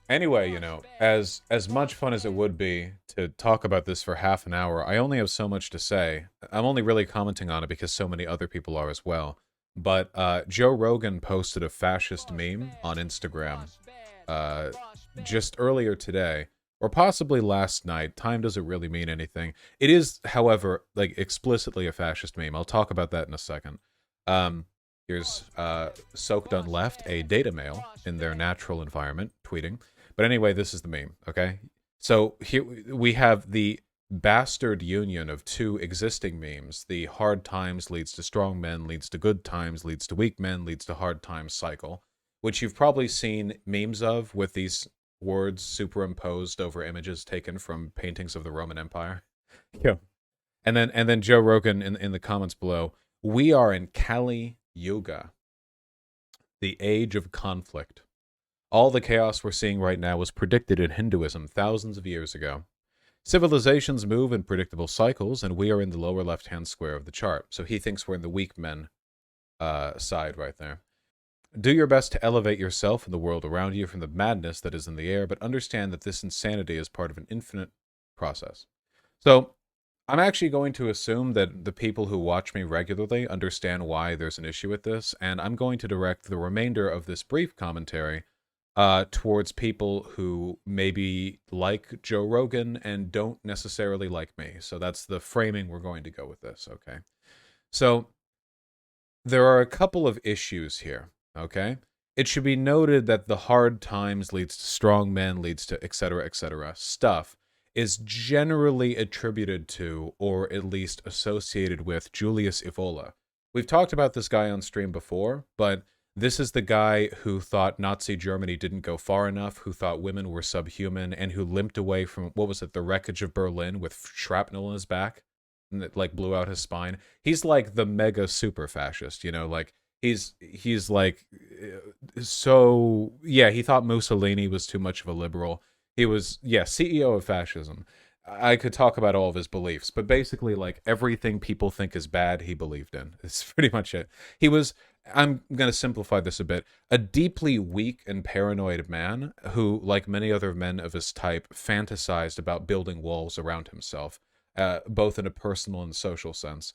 Anyway, as much fun as it would be to talk about this for half an hour, I only have so much to say. I'm only really commenting on it because so many other people are as well. But Joe Rogan posted a fascist meme on Instagram uh, just earlier today, or possibly last night. Time doesn't really mean anything. It is, however, like explicitly a fascist meme. I'll talk about that in a second. Um, Here's Soaked on Left, a data male in their natural environment, tweeting. But anyway, this is the meme, okay? So here we have the bastard union of two existing memes. The hard times leads to strong men, leads to good times, leads to weak men, leads to hard times cycle, which you've probably seen memes of with these words superimposed over images taken from paintings of the Roman Empire. Yeah. And then Joe Rogan in the comments below, we are in Kali Yuga, the age of conflict. All the chaos we're seeing right now was predicted in Hinduism thousands of years ago. Civilizations move in predictable cycles, and we are in the lower left-hand square of the chart. So he thinks we're in the weak men side right there. Do your best to elevate yourself and the world around you from the madness that is in the air, but understand that this insanity is part of an infinite process. So I'm actually going to assume that the people who watch me regularly understand why there's an issue with this, and I'm going to direct the remainder of this brief commentary towards people who maybe like Joe Rogan and don't necessarily like me. So that's the framing we're going to go with this, okay? So there are a couple of issues here, okay? It should be noted that the hard times leads to strong men, leads to etc. stuff is generally attributed to, or at least associated with, Julius Evola. We've talked about this guy on stream before, but this is the guy who thought Nazi Germany didn't go far enough, who thought women were subhuman, and who limped away from, what was it, the wreckage of Berlin with shrapnel in his back, and that like blew out his spine. He's like the mega super fascist, like he's like so yeah, he thought Mussolini was too much of a liberal. He was, yeah, CEO of fascism. I could talk about all of his beliefs, but basically, like, everything people think is bad, he believed in. It's pretty much it. He was, I'm going to simplify this a bit, a deeply weak and paranoid man who, like many other men of his type, fantasized about building walls around himself, both in a personal and social sense.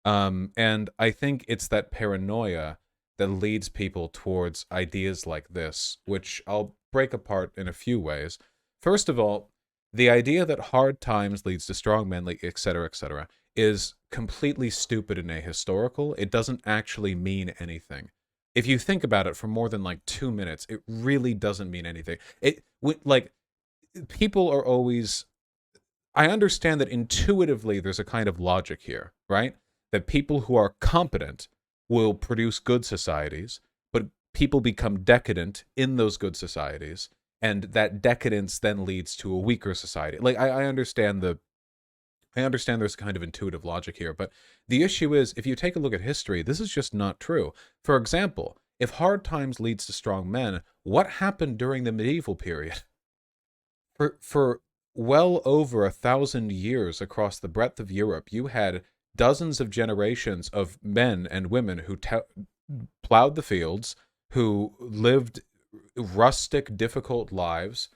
And I think it's that paranoia that leads people towards ideas like this, which I'll break apart in a few ways. First of all, the idea that hard times leads to strong men, etc., is completely stupid and ahistorical. It doesn't actually mean anything. If you think about it for more than like 2 minutes, it really doesn't mean anything. People are always... I understand that intuitively there's a kind of logic here, right? That people who are competent will produce good societies, but people become decadent in those good societies, and that decadence then leads to a weaker society. Like I understand there's kind of intuitive logic here, but the issue is, if you take a look at history, this is just not true. For example, if hard times leads to strong men, what happened during the medieval period? For well over 1,000 years across the breadth of Europe, you had dozens of generations of men and women who plowed the fields, who lived rustic, difficult lives.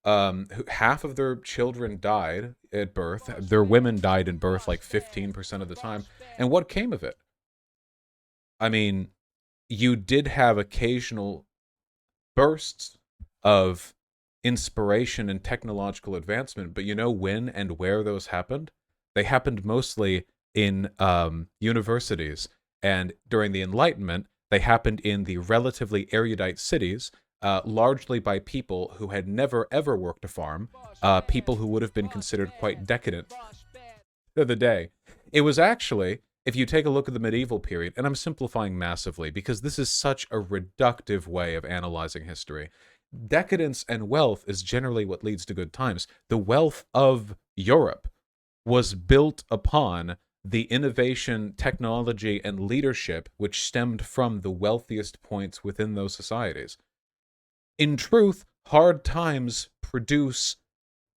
Half of their children died at birth. Their women died in birth like 15% of the time. And what came of it? I mean, you did have occasional bursts of inspiration and technological advancement, but you know when and where those happened? They happened mostly in universities, and during the Enlightenment, they happened in the relatively erudite cities, largely by people who had never ever worked a farm, people who would have been considered quite decadent of the day. It was actually, if you take a look at the medieval period, and I'm simplifying massively because this is such a reductive way of analyzing history, decadence and wealth is generally what leads to good times. The wealth of Europe was built upon the innovation, technology, and leadership which stemmed from the wealthiest points within those societies. In truth, hard times produce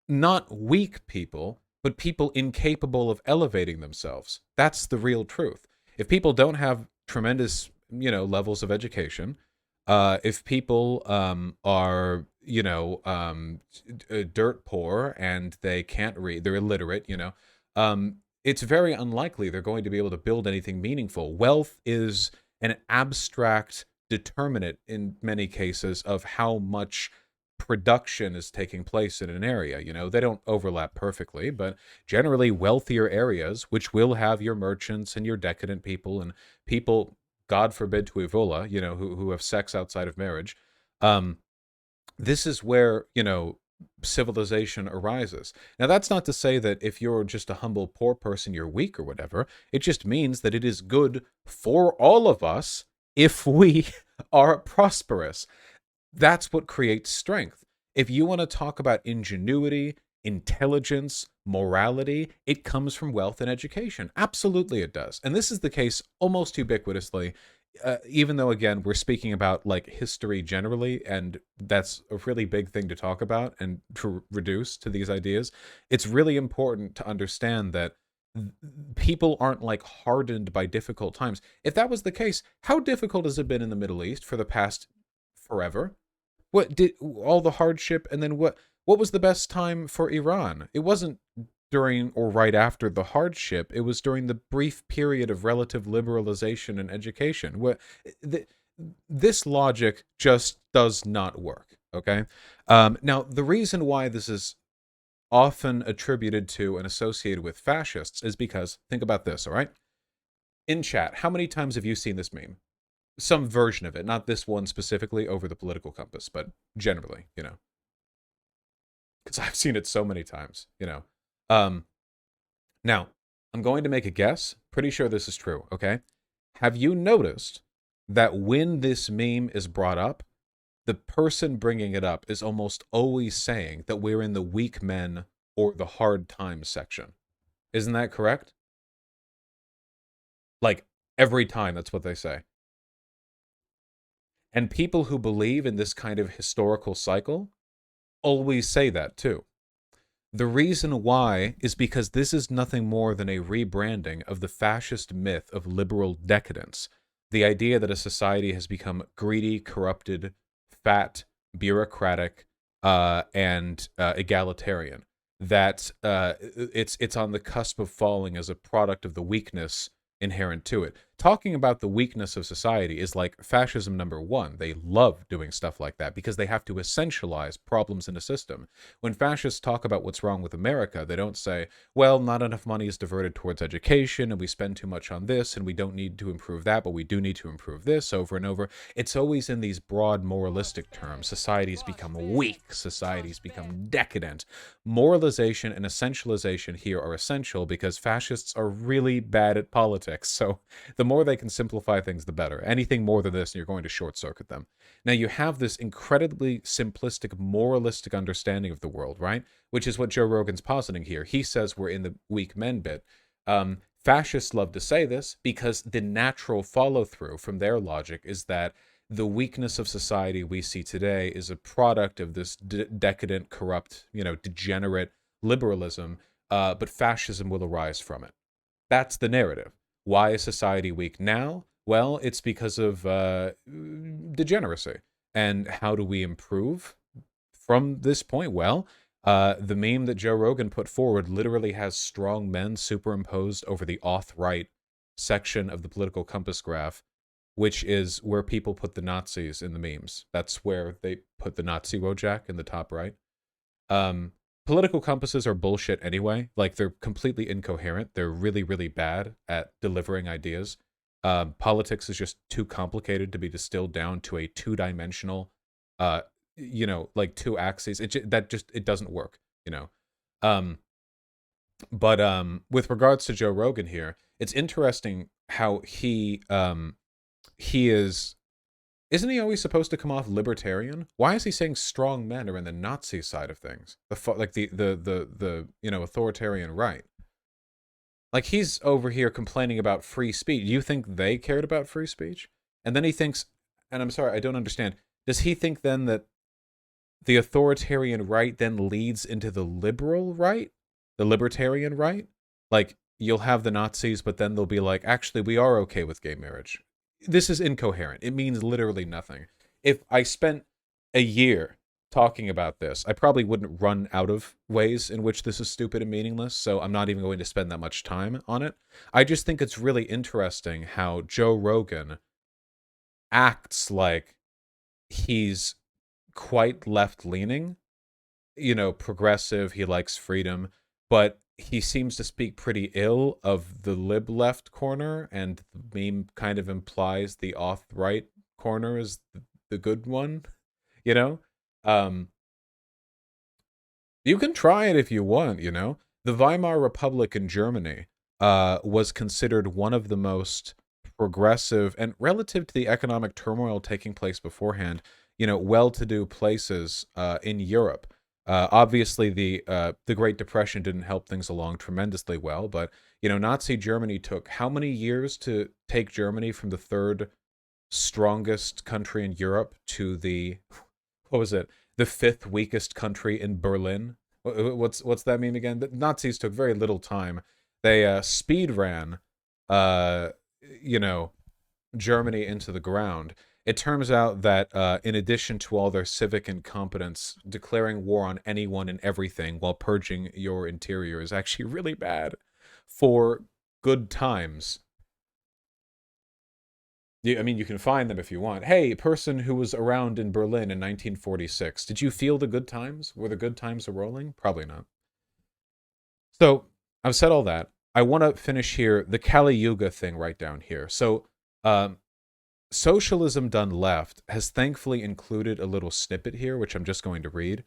not weak people, but people incapable of elevating themselves. That's the real truth. If people don't have tremendous, levels of education, if people are, dirt poor and they can't read, they're illiterate, it's very unlikely they're going to be able to build anything meaningful. Wealth is an abstract determinant in many cases of how much production is taking place in an area. They don't overlap perfectly, but generally wealthier areas, which will have your merchants and your decadent people and people, God forbid, to Evola, who have sex outside of marriage. This is where, civilization arises. Now, that's not to say that if you're just a humble poor person, you're weak or whatever. It just means that it is good for all of us if we are prosperous. That's what creates strength. If you want to talk about ingenuity, intelligence, morality, it comes from wealth and education. Absolutely it does. And this is the case almost ubiquitously, even though, again, we're speaking about like history generally, and that's a really big thing to talk about and to reduce to these ideas. It's really important to understand that people aren't like hardened by difficult times. If that was the case, how difficult has it been in the Middle East for the past forever? What did all the hardship, and then what was the best time for Iran? It wasn't during or right after the hardship. It was during the brief period of relative liberalization and education. This logic just does not work. Okay. Now, the reason why this is often attributed to and associated with fascists is because, think about this, all right? In chat, how many times have you seen this meme? Some version of it, not this one specifically over the political compass, but generally, because I've seen it so many times, Now, I'm going to make a guess. Pretty sure this is true, okay? Have you noticed that when this meme is brought up, the person bringing it up is almost always saying that we're in the weak men or the hard times section? Isn't that correct? Like, every time, that's what they say. And people who believe in this kind of historical cycle always say that too. The reason why is because this is nothing more than a rebranding of the fascist myth of liberal decadence. The idea that a society has become greedy, corrupted, fat, bureaucratic, and egalitarian. That it's on the cusp of falling as a product of the weakness inherent to it. Talking about the weakness of society is like fascism number one. They love doing stuff like that because they have to essentialize problems in a system. When fascists talk about what's wrong with America, they don't say, well, not enough money is diverted towards education and we spend too much on this and we don't need to improve that, but we do need to improve this over and over. It's always in these broad moralistic terms. Societies become weak. Societies become decadent. Moralization and essentialization here are essential because fascists are really bad at politics. So the more they can simplify things, the better. Anything more than this, and you're going to short circuit them. Now, you have this incredibly simplistic, moralistic understanding of the world, right? Which is what Joe Rogan's positing here. He says we're in the weak men bit. Fascists love to say this because the natural follow-through from their logic is that the weakness of society we see today is a product of this decadent, corrupt, degenerate liberalism, but fascism will arise from it. That's the narrative. Why is society weak now? Well, it's because of degeneracy. And how do we improve from this point? Well, the meme that Joe Rogan put forward literally has strong men superimposed over the auth-right section of the political compass graph, which is where people put the Nazis in the memes. That's where they put the Nazi Wojak in the top right. Political compasses are bullshit anyway. Like, they're completely incoherent. They're really, really bad at delivering ideas. Politics is just too complicated to be distilled down to a two-dimensional, like two axes. It doesn't work, But with regards to Joe Rogan here, it's interesting how he is. Isn't he always supposed to come off libertarian? Why is he saying strong men are in the Nazi side of things? The authoritarian right. Like, he's over here complaining about free speech. Do you think they cared about free speech? And then he thinks, and I'm sorry, I don't understand. Does he think then that the authoritarian right then leads into the liberal right? The libertarian right? Like, you'll have the Nazis, but then they'll be like, actually, we are okay with gay marriage. This is incoherent. It means literally nothing. If I spent a year talking about this, I probably wouldn't run out of ways in which this is stupid and meaningless, so I'm not even going to spend that much time on it. I just think it's really interesting how Joe Rogan acts like he's quite left leaning, progressive, he likes freedom, but he seems to speak pretty ill of the lib left corner, and the meme kind of implies the auth right corner is the good one, you know? Um, you can try it if you want. The Weimar Republic in Germany was considered one of the most progressive and relative to the economic turmoil taking place beforehand, well-to-do places in Europe. Obviously, the Great Depression didn't help things along tremendously well, but Nazi Germany took how many years to take Germany from the third strongest country in Europe to the what was it? The fifth weakest country in Berlin. What's that mean again? The Nazis took very little time. They speed ran, uh, you know, Germany into the ground. It turns out that in addition to all their civic incompetence, declaring war on anyone and everything while purging your interior is actually really bad for good times. I mean, you can find them if you want. Hey, person who was around in Berlin in 1946, did you feel the good times? Were the good times a rolling? Probably not. So, I've said all that. I want to finish here the Kali Yuga thing right down here. So, um, socialism done left has thankfully included a little snippet here, which I'm just going to read.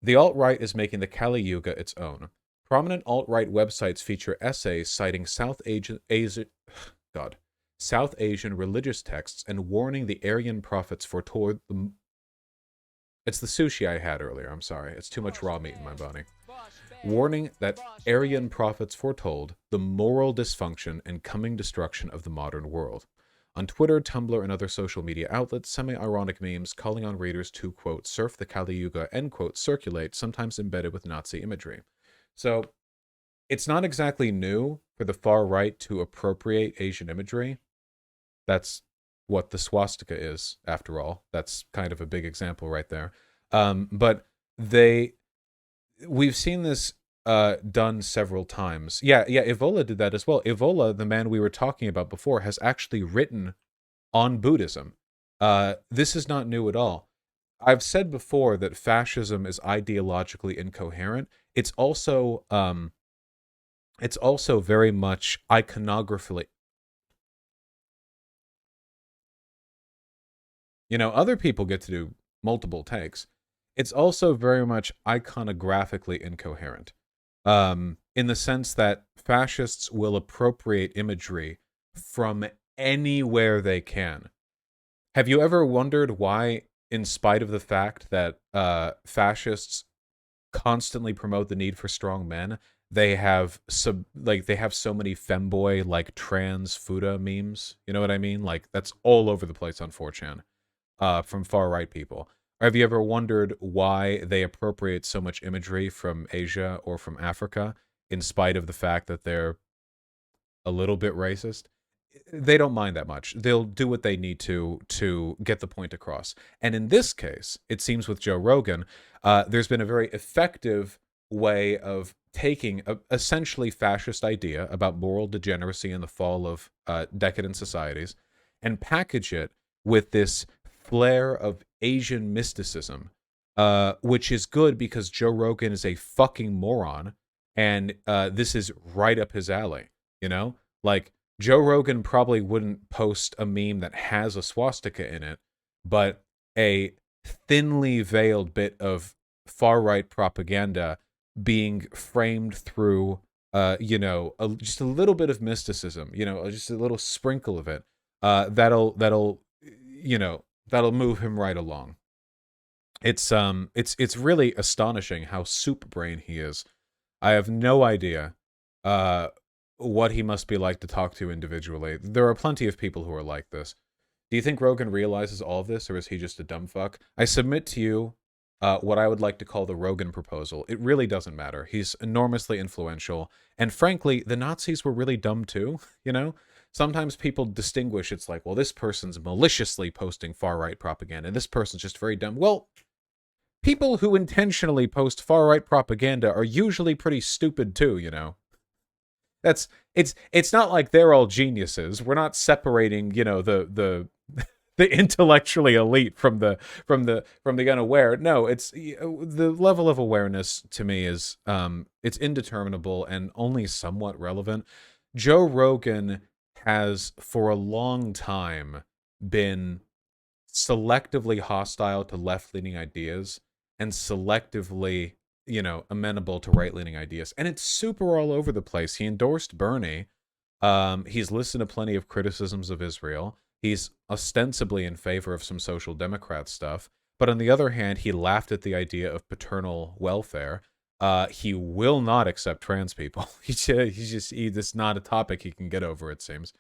The alt-right is making the Kali Yuga its own. Prominent alt-right websites feature essays citing God, South Asian religious texts and warning the Aryan prophets foretold the... It's the sushi I had earlier, I'm sorry. It's too much raw meat in my body. Warning that Aryan prophets foretold the moral dysfunction and coming destruction of the modern world. On Twitter, Tumblr, and other social media outlets, semi-ironic memes calling on readers to, quote, surf the Kali Yuga, end quote, circulate, sometimes embedded with Nazi imagery. So, it's not exactly new for the far right to appropriate Asian imagery. That's what the swastika is, after all. That's kind of a big example right there. But we've seen this done several times. Yeah, Evola did that as well. Evola, the man we were talking about before, has actually written on Buddhism. This is not new at all. I've said before that fascism is ideologically incoherent. It's also very much iconographically. Other people get to do multiple takes. It's also very much iconographically incoherent, in the sense that fascists will appropriate imagery from anywhere they can. Have you ever wondered why, in spite of the fact that fascists constantly promote the need for strong men, they have they have so many femboy like trans fuda memes? You know what I mean? Like that's all over the place on 4chan. From far right people. Or have you ever wondered why they appropriate so much imagery from Asia or from Africa, in spite of the fact that they're a little bit racist? They don't mind that much. They'll do what they need to get the point across. And in this case, it seems with Joe Rogan, there's been a very effective way of taking a essentially fascist idea about moral degeneracy and the fall of decadent societies and package it with this flair of Asian mysticism, which is good because Joe Rogan is a fucking moron, and this is right up his alley. Like Joe Rogan probably wouldn't post a meme that has a swastika in it, but a thinly veiled bit of far right propaganda being framed through, just a little bit of mysticism, just a little sprinkle of it, that'll move him right along. It's really astonishing how soup brain he is. I have no idea what he must be like to talk to individually. There are plenty of people who are like this. Do you think Rogan realizes all of this, or is he just a dumb fuck? I submit to you what I would like to call the Rogan proposal. It really doesn't matter. He's enormously influential. And frankly, the Nazis were really dumb too, you know? Sometimes people distinguish, it's like, well, this person's maliciously posting far-right propaganda, and this person's just very dumb. Well, people who intentionally post far-right propaganda are usually pretty stupid too, you know? That's it's not like they're all geniuses. We're not separating, you know, the intellectually elite from the unaware. No, it's the level of awareness to me is it's indeterminable and only somewhat relevant. Joe Rogan has for a long time been selectively hostile to left-leaning ideas and selectively, you know, amenable to right-leaning ideas. And it's super all over the place. He endorsed Bernie. He's listened to plenty of criticisms of Israel. He's ostensibly in favor of some social democrat stuff. But on the other hand, he laughed at the idea of paternal welfare. He will not accept trans people. It's not a topic he can get over, it seems.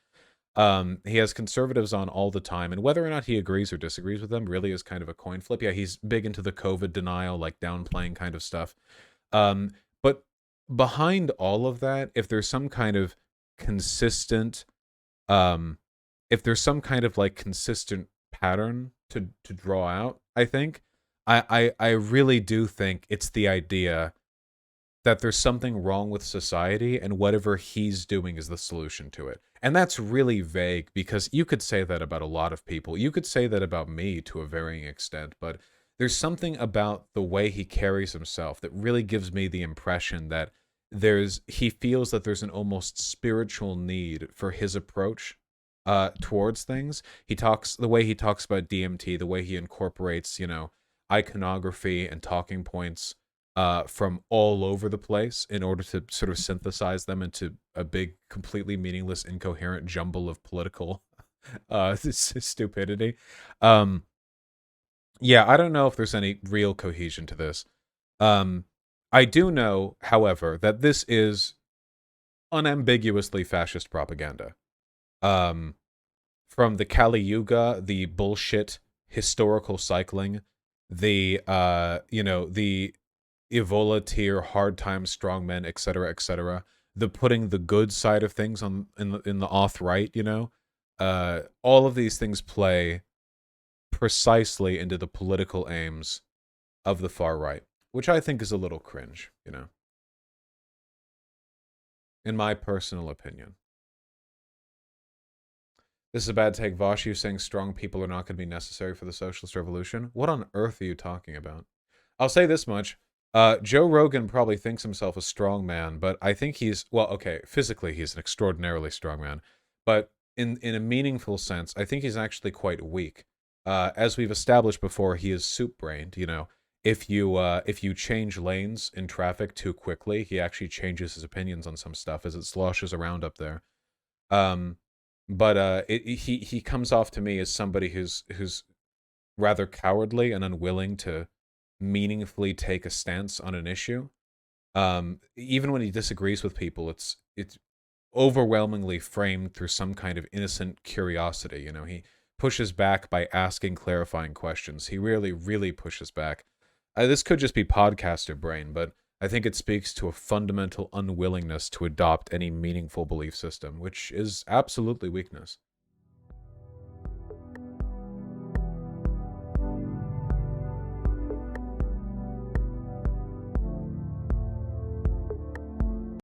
He has conservatives on all the time, and whether or not he agrees or disagrees with them really is kind of a coin flip. Yeah, he's big into the COVID denial, like downplaying kind of stuff. But behind all of that, if there's some kind of consistent, if there's some kind of like consistent pattern to draw out, I think I really do think it's the idea that there's something wrong with society and whatever he's doing is the solution to it. And that's really vague because you could say that about a lot of people. You could say that about me to a varying extent, but there's something about the way he carries himself that really gives me the impression that he feels that there's an almost spiritual need for his approach towards things. The way he talks about DMT, the way he incorporates, you know, iconography and talking points from all over the place in order to sort of synthesize them into a big, completely meaningless, incoherent jumble of political stupidity. Yeah, I don't know if there's any real cohesion to this. I do know, however, that this is unambiguously fascist propaganda. From the Kali Yuga, the bullshit historical cycling, the the Evola tier, hard times, strong men, etc., the putting the good side of things on in the auth right, you know, all of these things play precisely into the political aims of the far right, which I think is a little cringe, you know, in my personal opinion. This is a bad take. Vashu saying strong people are not going to be necessary for the socialist revolution. What on earth are you talking about? I'll say this much. Joe Rogan probably thinks himself a strong man, but I think okay, physically he's an extraordinarily strong man, but in a meaningful sense, I think he's actually quite weak. As we've established before, he is soup-brained, you know. If you change lanes in traffic too quickly, he actually changes his opinions on some stuff as it sloshes around up there. But he comes off to me as somebody who's rather cowardly and unwilling to meaningfully take a stance on an issue. Even when he disagrees with people, it's overwhelmingly framed through some kind of innocent curiosity. You know, he pushes back by asking clarifying questions. He really pushes back. This could just be podcaster brain, but I think it speaks to a fundamental unwillingness to adopt any meaningful belief system, which is absolutely weakness.